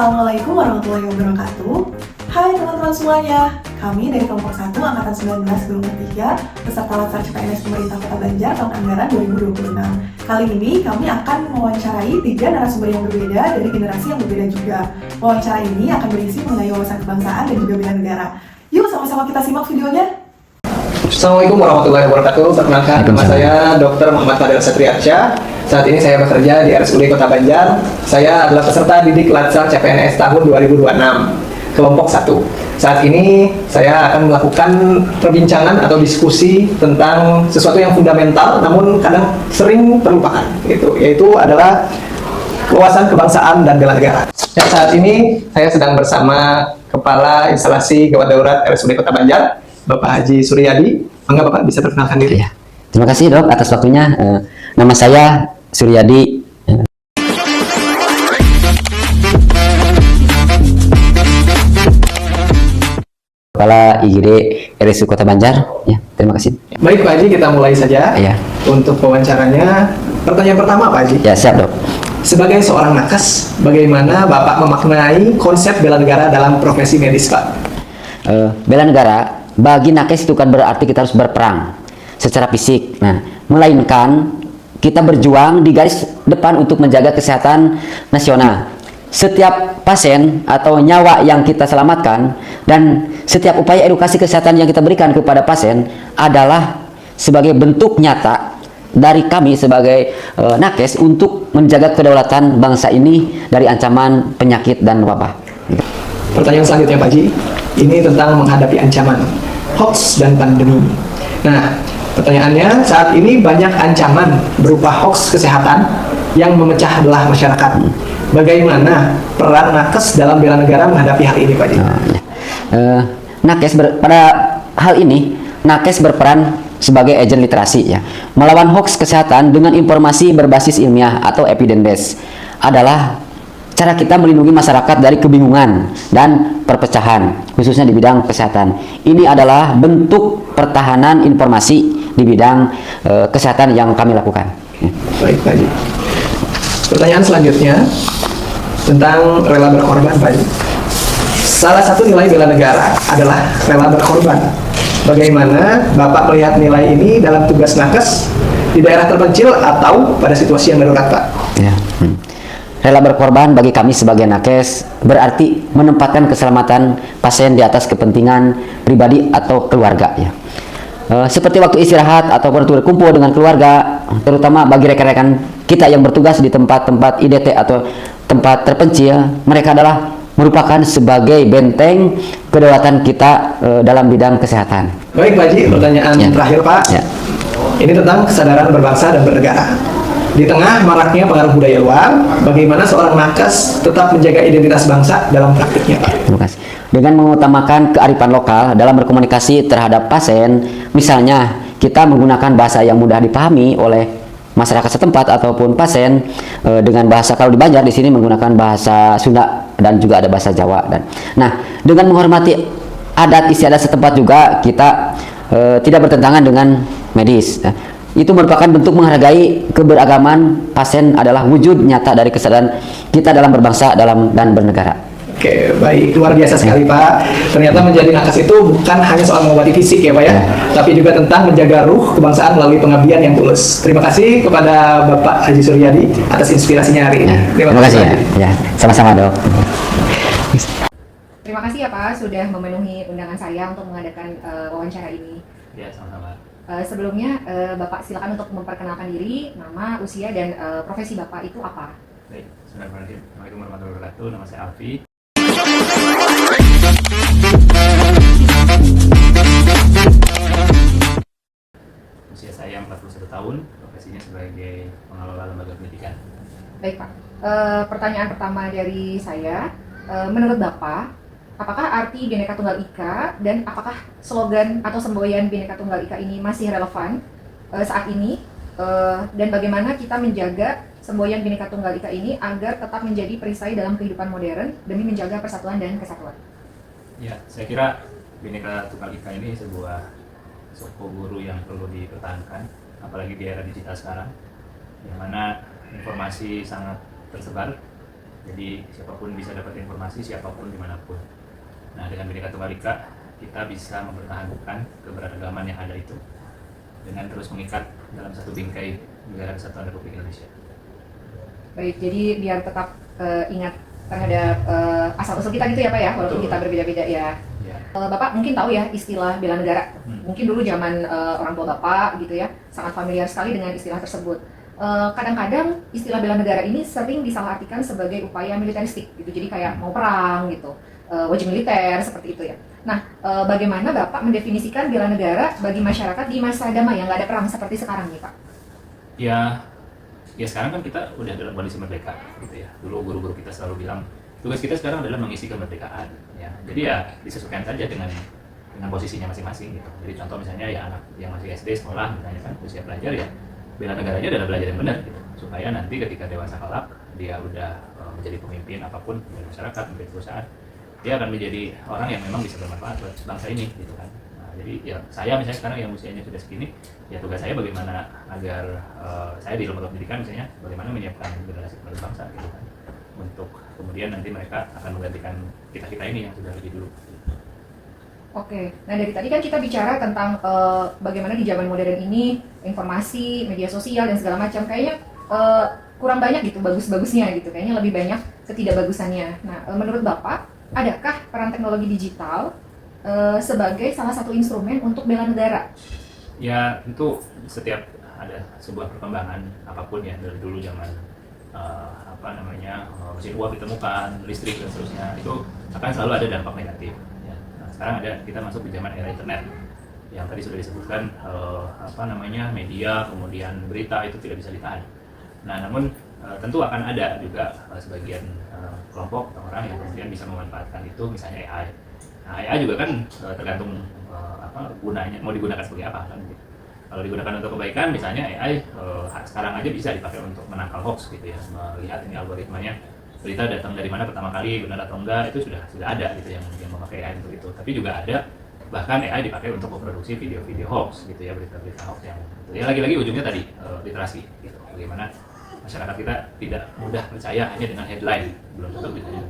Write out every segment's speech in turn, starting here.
Assalamualaikum warahmatullahi wabarakatuh. Hai teman-teman semuanya, kami dari kelompok 1 Angkatan 19 Gelombang 3 peserta Latsar CPNS Pemerintah Kota Banjar tahun anggaran 2026. Kali ini kami akan mewawancarai 3 narasumber yang berbeda dari generasi yang berbeda juga. Wawancara ini akan berisi mengenai wawasan kebangsaan dan juga bela negara. Yuk sama-sama kita simak videonya. Assalamualaikum warahmatullahi wabarakatuh. Perkenalkan, nama saya Dr. Muhammad Fadil Satriarsyah. Saat ini saya bekerja di RSUD Kota Banjar. Saya adalah peserta didik Latsar CPNS tahun 2026, kelompok 1. Saat ini saya akan melakukan perbincangan atau diskusi tentang sesuatu yang fundamental namun kadang sering terlupakan, yaitu adalah wawasan kebangsaan dan bela negara. Dan saat ini saya sedang bersama Kepala Instalasi Gawat Darurat RSUD Kota Banjar, Bapak Haji Suryadi. Mangga Bapak bisa perkenalkan diri. Ya. Terima kasih Dok atas waktunya. Nama saya Suryadi. Kepala IGD RSUD Kota Banjar. Ya, terima kasih. Baik Pak Haji, kita mulai saja. Ya. Untuk wawancaranya, pertanyaan pertama Pak Haji. Ya, siap Dok. Sebagai seorang nakes, bagaimana Bapak memaknai konsep bela negara dalam profesi medis Pak? Bela negara bagi nakes itu kan berarti kita harus berperang secara fisik. Nah, melainkan kita berjuang di garis depan untuk menjaga kesehatan nasional. Setiap pasien atau nyawa yang kita selamatkan dan setiap upaya edukasi kesehatan yang kita berikan kepada pasien adalah sebagai bentuk nyata dari kami sebagai nakes untuk menjaga kedaulatan bangsa ini dari ancaman penyakit dan wabah. Pertanyaan selanjutnya Pak Haji, ini tentang menghadapi ancaman hoax dan pandemi. Nah, pertanyaannya, saat ini banyak ancaman berupa hoax kesehatan yang memecah belah masyarakat. Bagaimana peran nakes dalam bela negara menghadapi hal ini Pak Haji? Pada hal ini, nakes berperan sebagai agen literasi ya. Melawan hoax kesehatan dengan informasi berbasis ilmiah atau evidence based adalah cara kita melindungi masyarakat dari kebingungan dan perpecahan, khususnya di bidang kesehatan. Ini adalah bentuk pertahanan informasi di bidang kesehatan yang kami lakukan. Baik Pak Haji. Pertanyaan selanjutnya tentang rela berkorban Pak Haji. Salah satu nilai bela negara adalah rela berkorban. Bagaimana Bapak melihat nilai ini dalam tugas nakes di daerah terpencil atau pada situasi yang darurat Pak? Ya. Rela berkorban bagi kami sebagai nakes berarti menempatkan keselamatan pasien di atas kepentingan pribadi atau keluarga ya. Seperti waktu istirahat ataupun waktu berkumpul dengan keluarga, terutama bagi rekan-rekan kita yang bertugas di tempat-tempat IDT atau tempat terpencil, mereka adalah merupakan sebagai benteng kedaulatan kita dalam bidang kesehatan. Baik Pak Haji, pertanyaan terakhir Pak. Ya. Ini tentang kesadaran berbangsa dan bernegara. Di tengah maraknya pengaruh budaya luar, bagaimana seorang nakes tetap menjaga identitas bangsa dalam praktiknya Pak? Terima kasih. Dengan mengutamakan kearifan lokal dalam berkomunikasi terhadap pasien, misalnya kita menggunakan bahasa yang mudah dipahami oleh masyarakat setempat ataupun pasien dengan bahasa, kalau di Banjar di sini menggunakan bahasa Sunda dan juga ada bahasa Jawa. Nah, dengan menghormati adat istiadat setempat juga kita tidak bertentangan dengan medis. Itu merupakan bentuk menghargai keberagaman pasien, adalah wujud nyata dari kesadaran kita dalam berbangsa dan bernegara. Oke, baik, luar biasa sekali Pak. Ternyata menjadi nakes itu bukan hanya soal mengobati fisik ya Pak ya, tapi juga tentang menjaga ruh kebangsaan melalui pengabdian yang tulus. Terima kasih kepada Bapak Haji Suryadi atas inspirasinya hari ini. Terima kasih ya. Sama-sama Dok. Terima kasih ya Pak sudah memenuhi undangan saya untuk mengadakan wawancara ini. Ya, sama-sama. Sebelumnya Bapak silakan untuk memperkenalkan diri, nama, usia, dan profesi Bapak itu apa? Baik, Assalamualaikum warahmatullahi wabarakatuh. Nama saya Alfi. Usia saya 41 tahun, profesinya sebagai pengelola lembaga pendidikan. Baik Pak, pertanyaan pertama dari saya, menurut Bapak, apakah arti Bhinneka Tunggal Ika dan apakah slogan atau semboyan Bhinneka Tunggal Ika ini masih relevan saat ini, dan bagaimana kita menjaga semboyan Bhinneka Tunggal Ika ini agar tetap menjadi perisai dalam kehidupan modern demi menjaga persatuan dan kesatuan? Ya, saya kira Bhinneka Tunggal Ika ini sebuah suku guru yang perlu dipertahankan, apalagi di era digital sekarang, yang mana informasi sangat tersebar Jadi siapapun bisa dapat informasi, siapapun dimanapun. Nah, dengan Bhinneka Tunggal Ika kita bisa mempertahankan keberagaman yang ada itu dengan terus mengikat dalam satu bingkai Negara Kesatuan Republik Indonesia. Baik, jadi biar tetap ingat terhadap asal-usul kita gitu ya Pak ya, walaupun Betul. kita berbeda-beda ya. Ya. Bapak mungkin tahu ya istilah bela negara. Mungkin dulu zaman orang tua Bapak gitu ya, sangat familiar sekali dengan istilah tersebut. Kadang-kadang istilah bela negara ini sering disalahartikan sebagai upaya militeristik gitu, jadi kayak mau perang gitu, wajib militer seperti itu ya. Nah, bagaimana Bapak mendefinisikan bela negara bagi masyarakat di masa damai yang nggak ada perang seperti sekarang nih Pak? Ya sekarang kan kita udah dalam kondisi merdeka gitu ya. Dulu guru-guru kita selalu bilang tugas kita sekarang adalah mengisi kemerdekaan ya. Jadi ya disesuaikan saja dengan posisinya masing-masing gitu. Jadi contoh misalnya ya anak yang masih SD sekolah misalnya kan usia belajar ya, bela negaranya adalah belajar yang benar gitu. Supaya nanti ketika dewasa kelak dia udah menjadi pemimpin apapun di masyarakat, di perusahaan, dia akan menjadi orang yang memang bisa bermanfaat buat bangsa ini gitu kan. Nah, jadi ya saya misalnya sekarang yang usianya sudah segini, ya tugas saya bagaimana agar saya di lembaga pendidikan misalnya bagaimana menyiapkan generasi penerus bangsa gitu kan, untuk kemudian nanti mereka akan menggantikan kita ini yang sudah lebih dulu. Oke, nah dari tadi kan kita bicara tentang bagaimana di zaman modern ini informasi, media sosial dan segala macam kayaknya kurang banyak gitu bagus-bagusnya gitu, kayaknya lebih banyak ketidakbagusannya. Nah, menurut Bapak, adakah peran teknologi digital sebagai salah satu instrumen untuk bela negara? Ya tentu setiap ada sebuah perkembangan apapun ya dari dulu zaman mesin uap ditemukan, listrik dan seterusnya, itu akan selalu ada dampak negatif. Ya. Nah, sekarang kita masuk di zaman era internet yang tadi sudah disebutkan media kemudian berita itu tidak bisa ditahan. Nah namun tentu akan ada juga sebagian kelompok atau orang yang kemudian bisa memanfaatkan itu, misalnya AI. Nah, AI juga kan tergantung gunanya, mau digunakan sebagai apa kan gitu. Kalau digunakan untuk kebaikan, misalnya AI sekarang aja bisa dipakai untuk menangkal hoax gitu ya, melihat ini algoritmanya berita datang dari mana pertama kali, benar atau enggak, itu sudah ada gitu yang memakai AI untuk itu. Tapi juga ada bahkan AI dipakai untuk memproduksi video-video hoax gitu ya, berita-berita hoax yang gitu. Ya lagi-lagi ujungnya tadi literasi gitu. Bagaimana masyarakat kita tidak mudah percaya hanya dengan headline, belum tentu beritanya.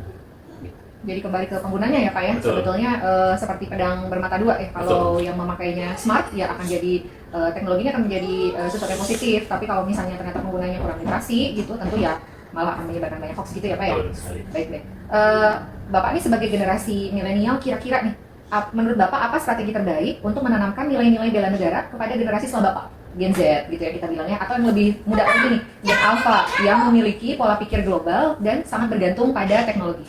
Jadi kembali ke penggunanya ya Pak ya. Betul. Sebetulnya seperti pedang bermata dua ya. Kalau yang memakainya smart ya akan jadi teknologinya akan menjadi sesuatu yang positif. Tapi kalau misalnya ternyata penggunanya kurang literasi gitu, tentu ya malah akan menyebarkan banyak hoax gitu ya Pak ya. Betul sekali. Baik. Bapak ini sebagai generasi milenial kira-kira nih, menurut Bapak apa strategi terbaik untuk menanamkan nilai-nilai bela negara kepada generasi setelah Bapak? Gen Z gitu ya kita bilangnya, atau yang lebih muda lagi nih, Gen Alpha yang memiliki pola pikir global dan sangat bergantung pada teknologi.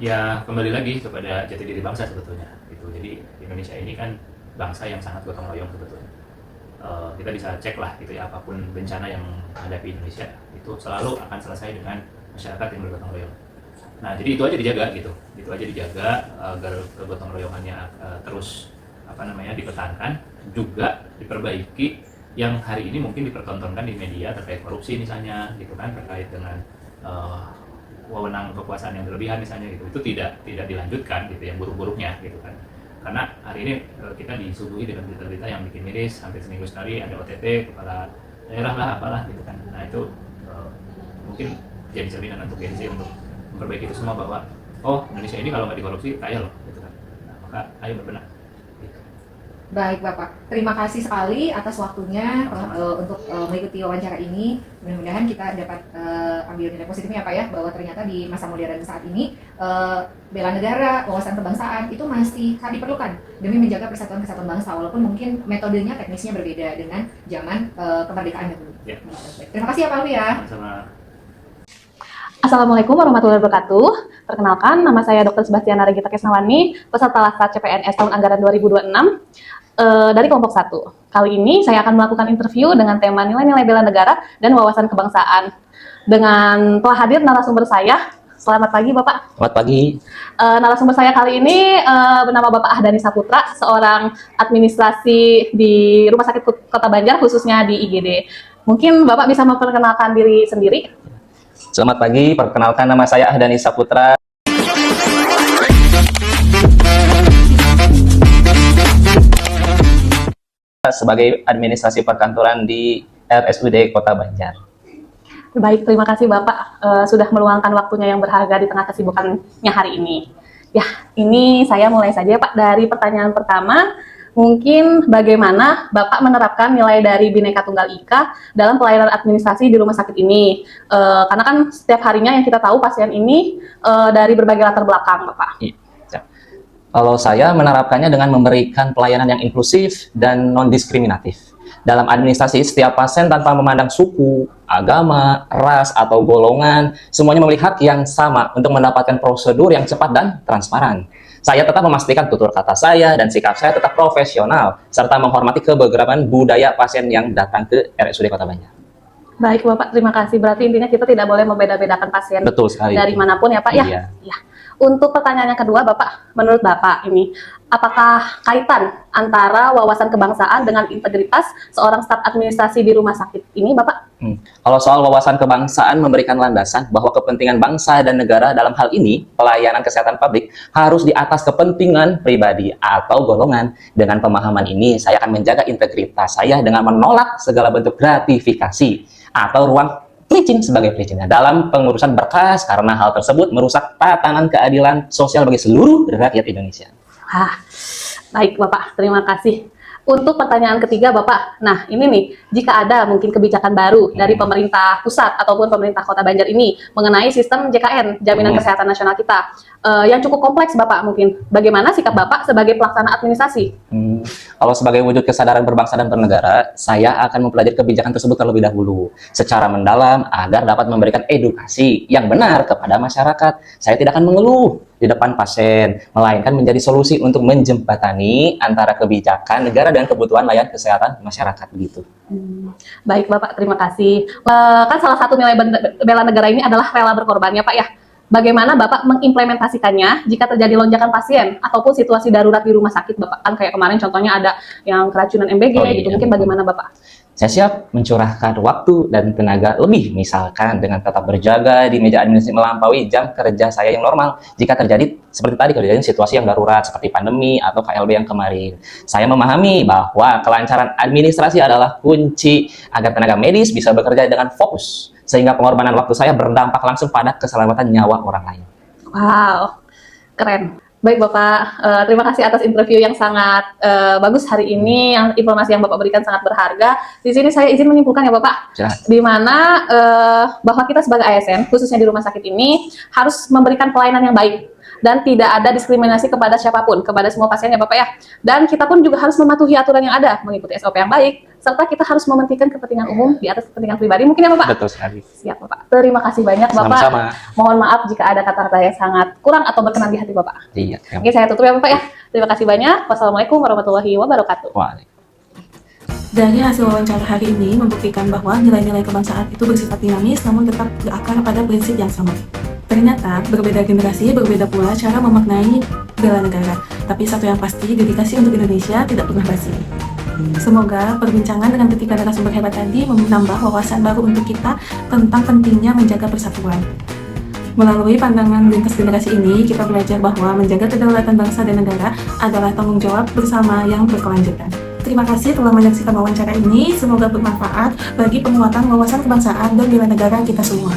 Ya kembali lagi kepada jati diri bangsa sebetulnya gitu. Jadi Indonesia ini kan bangsa yang sangat gotong royong sebetulnya. Kita bisa cek lah gitu ya, apapun bencana yang menghadapi Indonesia itu selalu akan selesai dengan masyarakat yang bergotong royong. Nah jadi itu aja dijaga gitu, itu aja dijaga agar kegotong royongannya terus dipertahankan, juga diperbaiki yang hari ini mungkin dipertontonkan di media terkait korupsi misalnya gitu kan, terkait dengan wewenang kekuasaan yang berlebihan misalnya gitu, itu tidak dilanjutkan gitu, yang buruk-buruknya gitu kan. Karena hari ini kita disuguhi dengan berita-berita yang bikin miris, hampir seminggu sekali ada OTT kepala daerah lah apalah gitu kan. Nah itu mungkin jadi cerminan untuk Gen Z untuk memperbaiki itu semua, bahwa oh Indonesia ini kalau nggak dikorupsi kaya loh gitu kan. Nah, maka ayo berbenah. Baik Bapak, terima kasih sekali atas waktunya untuk mengikuti wawancara ini. Mudah-mudahan kita dapat ambil nilai positifnya Pak ya, bahwa ternyata di masa modern saat ini bela negara, wawasan kebangsaan itu masih diperlukan demi menjaga persatuan kesatuan bangsa, walaupun mungkin metodenya teknisnya berbeda dengan zaman kemerdekaan dahulu. Ya. Terima kasih ya Pak Alwi ya. Sama-sama. Assalamualaikum warahmatullahi wabarakatuh. Perkenalkan, nama saya Dr. Sebastiana Regita Kesnawani, peserta Laskar CPNS tahun anggaran 2026 dari kelompok 1. Kali ini saya akan melakukan interview dengan tema nilai-nilai bela negara dan wawasan kebangsaan. Dengan telah hadir narasumber saya. Selamat pagi Bapak. Selamat pagi. Narasumber saya kali ini bernama Bapak Ahdani Saputra, seorang administrasi di Rumah Sakit Kota Banjar, khususnya di IGD. Mungkin Bapak bisa memperkenalkan diri sendiri. Selamat pagi, perkenalkan nama saya Ahdani Saputra. Sebagai administrasi perkantoran di RSUD Kota Banjar. Baik, terima kasih Bapak sudah meluangkan waktunya yang berharga di tengah kesibukannya hari ini. Ya, ini saya mulai saja Pak dari pertanyaan pertama. Mungkin bagaimana Bapak menerapkan nilai dari Bhinneka Tunggal Ika dalam pelayanan administrasi di rumah sakit ini? Karena kan setiap harinya yang kita tahu pasien ini dari berbagai latar belakang, Bapak. Iya. Kalau saya menerapkannya dengan memberikan pelayanan yang inklusif dan non-diskriminatif. Dalam administrasi, setiap pasien tanpa memandang suku, agama, ras, atau golongan, semuanya memiliki hak yang sama untuk mendapatkan prosedur yang cepat dan transparan. Saya tetap memastikan tutur kata saya dan sikap saya tetap profesional, serta menghormati keberagaman budaya pasien yang datang ke RSUD Kota Banjar. Baik Bapak, terima kasih. Berarti intinya kita tidak boleh membeda-bedakan pasien Betul sekali. dari manapun ya Pak ya? Iya. Ya. Untuk pertanyaan yang kedua Bapak, menurut Bapak ini, apakah kaitan antara wawasan kebangsaan dengan integritas seorang staf administrasi di rumah sakit ini Bapak? Kalau soal wawasan kebangsaan memberikan landasan bahwa kepentingan bangsa dan negara dalam hal ini, pelayanan kesehatan publik, harus di atas kepentingan pribadi atau golongan. Dengan pemahaman ini, saya akan menjaga integritas saya dengan menolak segala bentuk gratifikasi atau ruang pelicin sebagai pelicin dalam pengurusan berkas karena hal tersebut merusak tatanan keadilan sosial bagi seluruh rakyat Indonesia. Baik Bapak, terima kasih. Untuk pertanyaan ketiga Bapak, nah ini nih, jika ada mungkin kebijakan baru dari pemerintah pusat ataupun pemerintah Kota Banjar ini mengenai sistem JKN, Jaminan Kesehatan Nasional kita, yang cukup kompleks Bapak mungkin, bagaimana sikap Bapak sebagai pelaksana administrasi? Kalau sebagai wujud kesadaran berbangsa dan bernegara, saya akan mempelajari kebijakan tersebut terlebih dahulu, secara mendalam agar dapat memberikan edukasi yang benar kepada masyarakat. Saya tidak akan mengeluh di depan pasien, melainkan menjadi solusi untuk menjembatani antara kebijakan negara dan kebutuhan layanan kesehatan masyarakat begitu. Baik Bapak, terima kasih. Kan salah satu nilai bela negara ini adalah rela berkorban ya Pak ya. Bagaimana Bapak mengimplementasikannya jika terjadi lonjakan pasien ataupun situasi darurat di rumah sakit Bapak? Kan kayak kemarin contohnya ada yang keracunan MBG gitu, mungkin bagaimana Bapak? Saya siap mencurahkan waktu dan tenaga lebih, misalkan dengan tetap berjaga di meja administrasi melampaui jam kerja saya yang normal. Jika terjadi seperti tadi, kejadian situasi yang darurat seperti pandemi atau KLB yang kemarin. Saya memahami bahwa kelancaran administrasi adalah kunci agar tenaga medis bisa bekerja dengan fokus, sehingga pengorbanan waktu saya berdampak langsung pada keselamatan nyawa orang lain. Wow, keren. Baik Bapak, terima kasih atas interview yang sangat bagus hari ini, yang informasi yang Bapak berikan sangat berharga. Di sini saya izin menyimpulkan ya Bapak, di mana bahwa kita sebagai ASN, khususnya di rumah sakit ini, harus memberikan pelayanan yang baik dan tidak ada diskriminasi kepada siapapun, kepada semua pasien ya Bapak ya. Dan kita pun juga harus mematuhi aturan yang ada, mengikuti SOP yang baik, serta kita harus mementingkan kepentingan umum di atas kepentingan pribadi. Mungkin ya Bapak? Betul sekali. Siap Bapak. Terima kasih banyak Bapak. Sama-sama. Mohon maaf jika ada kata-kata yang sangat kurang atau berkenan di hati Bapak. Iya. Oke, saya tutup ya Bapak ya. Terima kasih banyak. Wassalamualaikum warahmatullahi wabarakatuh. Dari hasil wawancara hari ini membuktikan bahwa nilai-nilai kebangsaan itu bersifat dinamis namun tetap berakar pada prinsip yang sama. Ternyata berbeda generasi, berbeda pula cara memaknai bela negara. Tapi satu yang pasti, dedikasi untuk Indonesia tidak pernah basi. Semoga perbincangan dengan ketiga narasumber hebat tadi menambah wawasan baru untuk kita tentang pentingnya menjaga persatuan. Melalui pandangan lintas generasi ini, kita belajar bahwa menjaga kedaulatan bangsa dan negara adalah tanggung jawab bersama yang berkelanjutan. Terima kasih telah menyaksikan wawancara ini. Semoga bermanfaat bagi penguatan wawasan kebangsaan dan bela negara kita semua.